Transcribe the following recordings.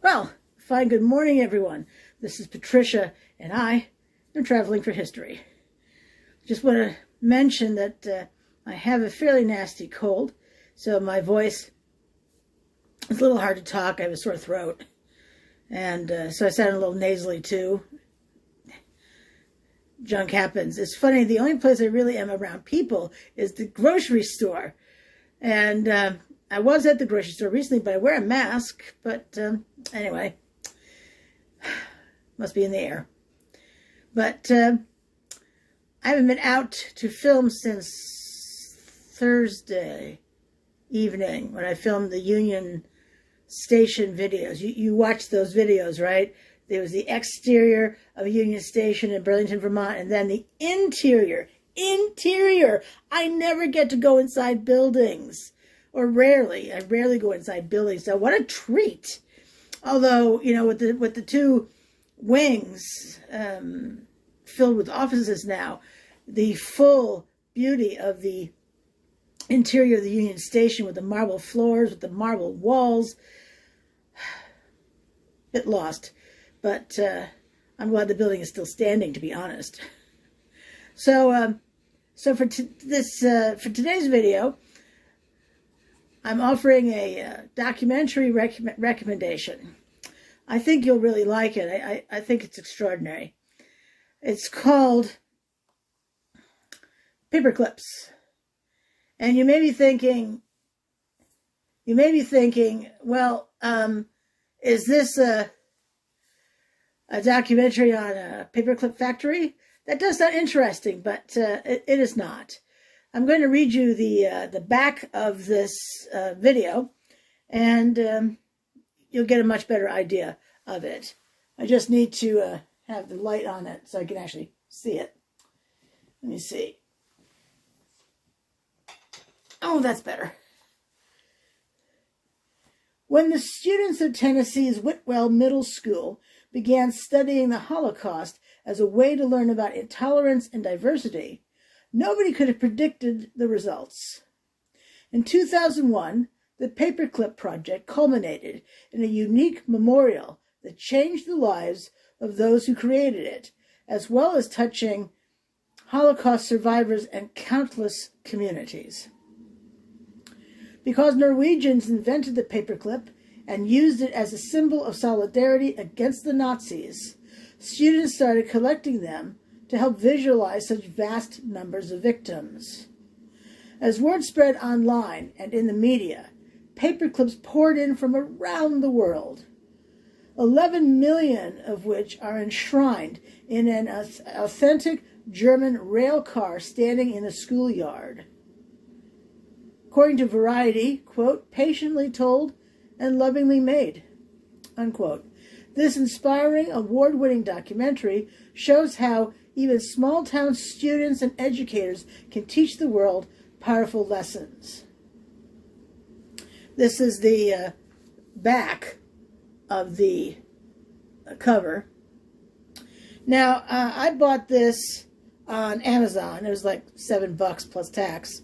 Well, fine good morning, everyone. This is Patricia, and I am traveling for history. Just want to mention that I have a fairly nasty cold, so my voice is a little hard to talk. I have a sore throat, and so I sound a little nasally too. Junk happens. It's funny, the only place I really am around people is the grocery store. And I was at the grocery store recently, but I wear a mask. But anyway, must be in the air. But I haven't been out to film since Thursday evening when I filmed the Union Station videos. You watched those videos, right? There was the exterior of Union Station in Burlington, Vermont, and then the interior. I never get to go inside buildings, or rarely. I rarely go inside buildings. So what a treat! Although, you know, with the two wings filled with offices now, the full beauty of the interior of the Union Station with the marble floors, with the marble walls, bit lost. But I'm glad the building is still standing, to be honest. So, for today's video, I'm offering a documentary recommendation. I think you'll really like it. I think it's extraordinary. It's called Paperclips, and you may be thinking, well, is this a documentary on a paperclip factory? That does sound interesting, but it is not. I'm going to read you the back of this video, and you'll get a much better idea of it. I just need to have the light on it so I can actually see it. Let me see. Oh, that's better. When the students of Tennessee's Whitwell Middle School began studying the Holocaust as a way to learn about intolerance and diversity, nobody could have predicted the results. In 2001, the Paperclip Project culminated in a unique memorial that changed the lives of those who created it, as well as touching Holocaust survivors and countless communities. Because Norwegians invented the paperclip and used it as a symbol of solidarity against the Nazis, students started collecting them to help visualize such vast numbers of victims. As word spread online and in the media, paperclips poured in from around the world, 11 million of which are enshrined in an authentic German rail car standing in a schoolyard. According to Variety, quote, patiently told and lovingly made, unquote. This inspiring, award-winning documentary shows how even small-town students and educators can teach the world powerful lessons. This is the back of the cover. Now, I bought this on Amazon. It was like $7 plus tax.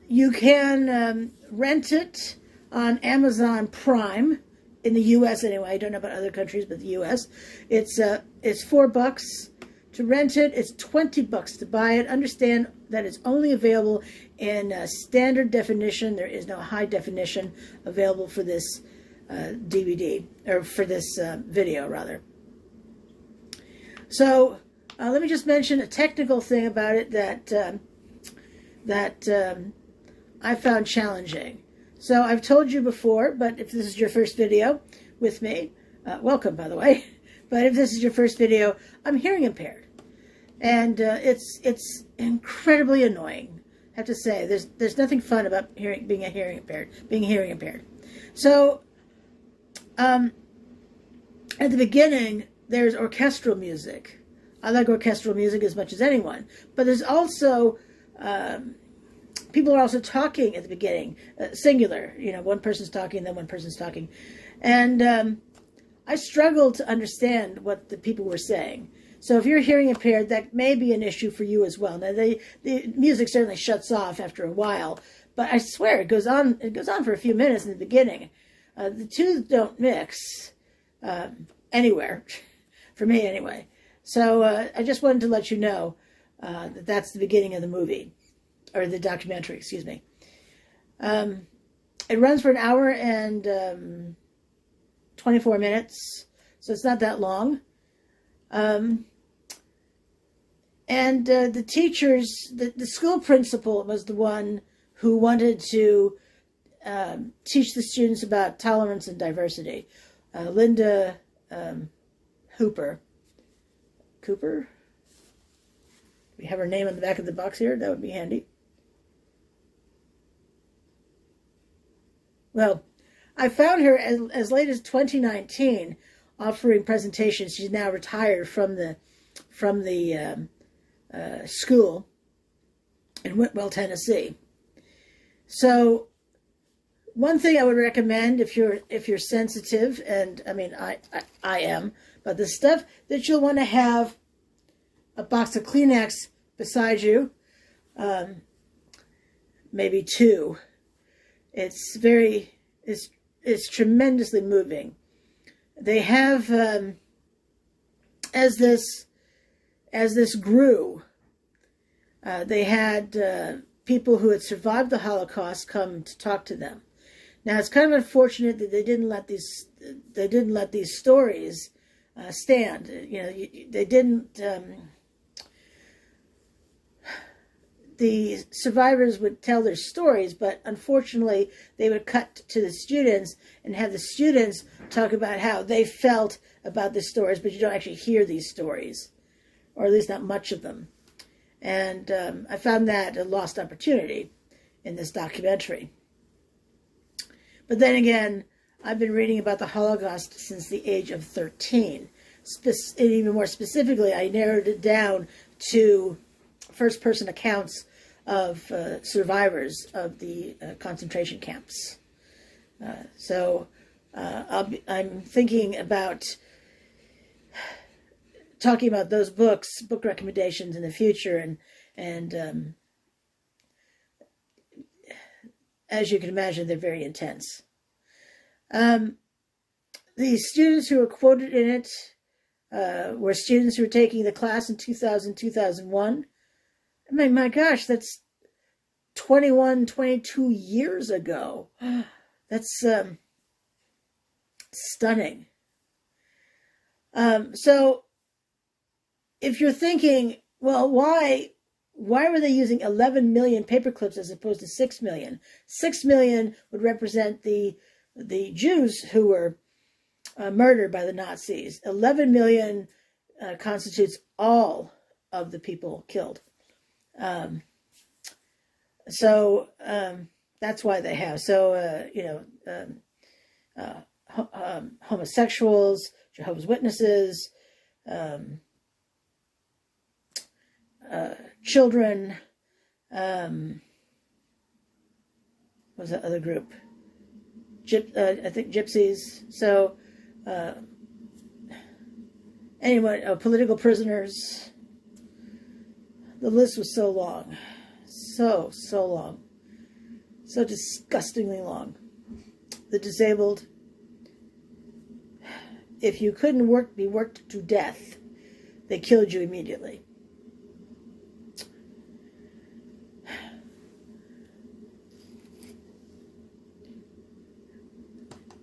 You can rent it on Amazon Prime in the U.S. anyway. I don't know about other countries, but the U.S. It's $4 to rent it. It's $20 to buy it. Understand that it's only available in standard definition. There is no high definition available for this DVD, or for this video rather. So let me just mention a technical thing about it that I found challenging. So I've told you before, but if this is your first video with me, welcome, by the way. But if this is your first video, I'm hearing impaired, and it's incredibly annoying. I have to say, there's nothing fun about being hearing impaired. So at the beginning, there's orchestral music. I like orchestral music as much as anyone, but there's also people are also talking at the beginning, singular. You know, one person's talking, then one person's talking. And I struggled to understand what the people were saying. So if you're hearing impaired, that may be an issue for you as well. Now, the music certainly shuts off after a while, But I swear it goes on. It goes on for a few minutes in the beginning. The two don't mix anywhere, for me anyway. So I just wanted to let you know that that's the beginning of the movie, or the documentary, excuse me. It runs for an hour and 24 minutes, so it's not that long. And the teachers, the school principal was the one who wanted to teach the students about tolerance and diversity. Linda Cooper. We have her name on the back of the box here. That would be handy. Well, I found her as late as 2019 offering presentations. She's now retired from the school in Whitwell, Tennessee. So one thing I would recommend if you're sensitive, and I mean I am, but the stuff that you'll want to have a box of Kleenex beside you, maybe two. It's tremendously moving. They have as this grew, they had people who had survived the Holocaust come to talk to them. Now it's kind of unfortunate that they didn't let these stories stand. You know, they didn't. The survivors would tell their stories, but unfortunately they would cut to the students and have the students talk about how they felt about the stories, but you don't actually hear these stories, or at least not much of them. And I found that a lost opportunity in this documentary. But then again, I've been reading about the Holocaust since the age of 13. And even more specifically, I narrowed it down to first-person accounts of survivors of the concentration camps. So I'm thinking about talking about those book recommendations in the future, and as you can imagine, they're very intense. The students who were quoted in it were students who were taking the class in 2000, 2001. I mean, my gosh, that's 21, 22 years ago. That's stunning. So if you're thinking, well, why were they using 11 million paper clips as opposed to 6 million? 6 million would represent the Jews who were murdered by the Nazis. 11 million constitutes all of the people killed. So that's why they have. So, homosexuals, Jehovah's Witnesses, children, what was that other group? I think gypsies. So, anyway, political prisoners. The list was so long. So long. So disgustingly long. The disabled. If you couldn't be worked to death, they killed you immediately.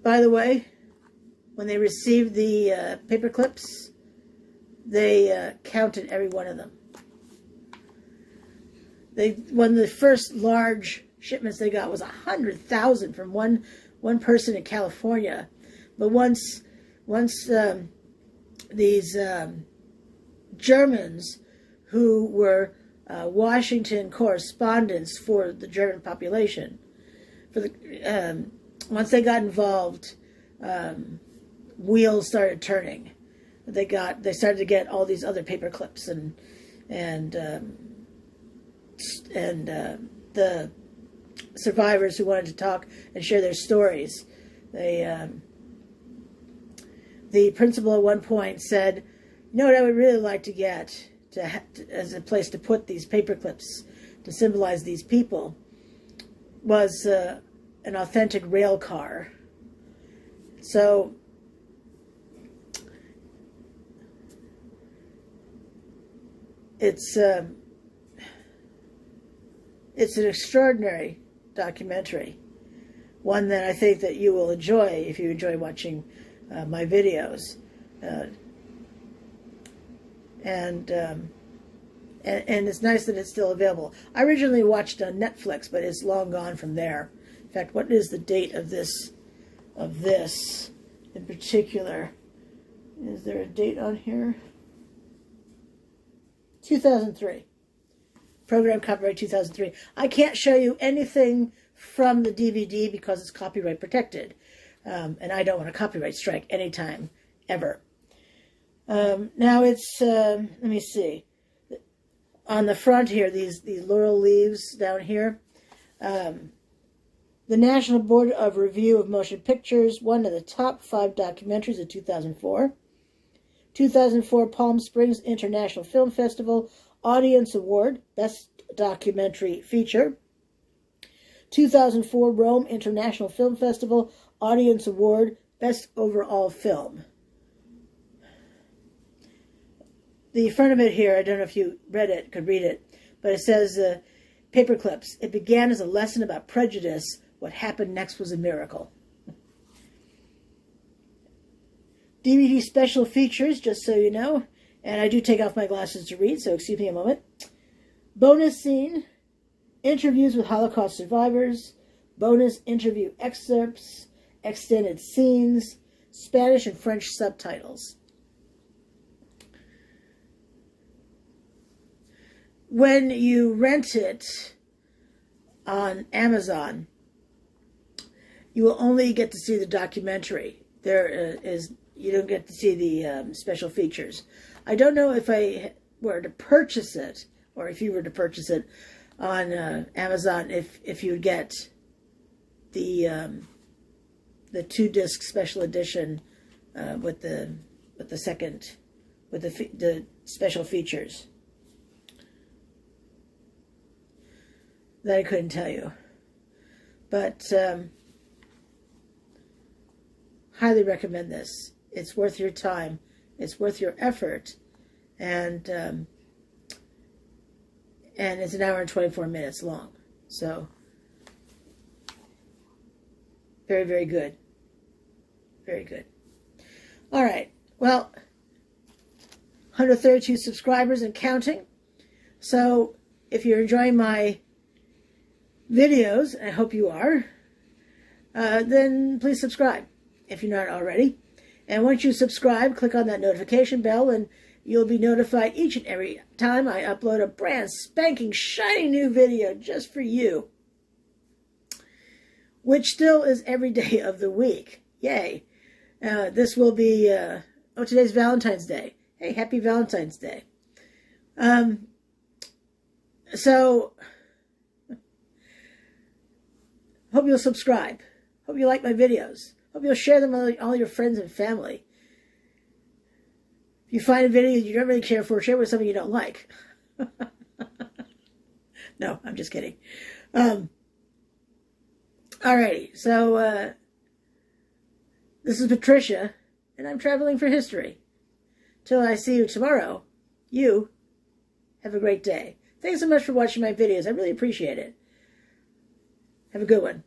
By the way, when they received the paper clips, they counted every one of them. One of the first large shipments they got was 100,000 from one person in California. But once these Germans who were Washington correspondents for the German population, once they got involved, wheels started turning. They started to get all these other paper clips and the survivors who wanted to talk and share their stories. The principal at one point said, "You know what I would really like to get as a place to put these paper clips to symbolize these people was an authentic rail car. So it's an extraordinary documentary, one that I think that you will enjoy if you enjoy watching my videos, and it's nice that it's still available. I originally watched on Netflix, but it's long gone from there. In fact, what is the date of this in particular? Is there a date on here? 2003. Program copyright 2003. I can't show you anything from the DVD because it's copyright protected. And I don't want a copyright strike anytime, ever. Now it's, let me see. On the front here, these laurel leaves down here. The National Board of Review of Motion Pictures, one of the top 5 documentaries of 2004. 2004 Palm Springs International Film Festival Audience Award, Best Documentary Feature. 2004 Rome International Film Festival Audience Award, Best Overall Film. The front of it here, I don't know if you could read it, but it says, paper clips. It began as a lesson about prejudice. What happened next was a miracle. DVD special features, just so you know. And I do take off my glasses to read, so excuse me a moment. Bonus scene. Interviews with Holocaust survivors. Bonus interview excerpts. Extended scenes. Spanish and French subtitles. When you rent it on Amazon, you will only get to see the documentary. You don't get to see the special features. I don't know if I were to purchase it, or if you were to purchase it on Amazon, if you would get the 2-disc special edition with the special features. That I couldn't tell you, but highly recommend this. It's worth your time. It's worth your effort, and it's an hour and 24 minutes long. So very, very good. Very good. All right. Well, 132 subscribers and counting. So if you're enjoying my videos, I hope you are, then please subscribe if you're not already. And once you subscribe, click on that notification bell and you'll be notified each and every time I upload a brand spanking shiny new video just for you, which still is every day of the week. Yay. This will be, today's Valentine's Day. Hey, happy Valentine's Day. So hope you'll subscribe. Hope you like my videos. Hope you'll share them with all your friends and family. If you find a video you don't really care for, share it with somebody you don't like. No, I'm just kidding. Alrighty, so this is Patricia, and I'm traveling for history. Till I see you tomorrow, you have a great day. Thanks so much for watching my videos. I really appreciate it. Have a good one.